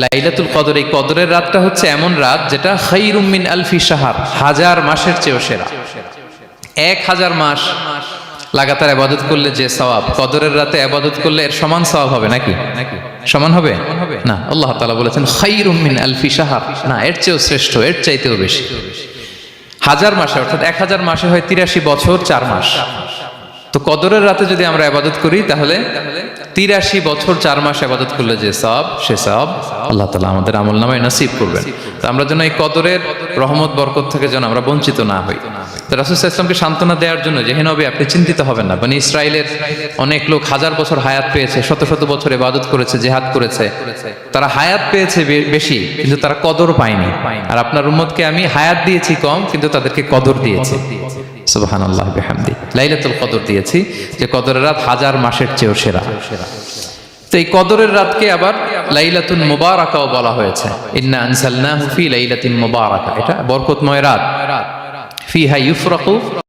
লাইলাতুল কদর, এই কদরের রাতটা হচ্ছে এমন রাত যেটা খায়রুম মিন আলফি শাহর, 1000 মাসের চেয়েও সেরা। 1000 মাস লাগাতার ইবাদত করলে যে সওয়াব, কদরের রাতে ইবাদত করলে এর সমান সওয়াব হবে নাকি? সমান হবে না। আল্লাহ তাআলা বলেছেন খায়রুম মিন আলফি শাহর, না এর চেয়েও শ্রেষ্ঠ, এর চাইতেও বেশি। 1000 মাসে, অর্থাৎ 1000 মাসে হয় 83 বছর 4 মাস। তো কদরের রাতে যদি আমরা ইবাদত করি তাহলে 83 বছর 4 মাস ইবাদত করলে যে সওয়াব, সে সওয়াব আল্লাহ তাআলা আমাদের আমলনামায় নসিব করবেন। তো আমরা যেন এই কদরের রহমত বরকত থেকে যেন আমরা বঞ্চিত না হই। তো রাসূল সাল্লাল্লাহু আলাইহি ওয়াসাল্লামকে সান্ত্বনা দেওয়ার জন্য যে হে নবী আপনি চিন্তিত হবেন না, বনি ইসরাইলের অনেক লোক 1000 বছর হায়াত পেয়েছে, শত শত বছর ইবাদত করেছে, জিহাদ করেছে, তারা হায়াত পেয়েছে বেশি কিন্তু তারা কদর পায়নি। আর আপনার উম্মতকে আমি হায়াত দিয়েছি কম কিন্তু তাদেরকে কদর দিয়েছি। সুবহানাল্লাহ বিহামদি, লাইলাতুল কদর দিয়েছি, যে কদরের রাত 1000 মাসের চেয়েও সেরা। তো এই কদরের রাতকে আবার লাইলাতুল মুবারাকাও বলা হয়েছে। ইন্না আনসালনাহু ফি লাইলাতিন মুবারাকা, এটা বরকতময় রাত। ফিহা ইউফরাকু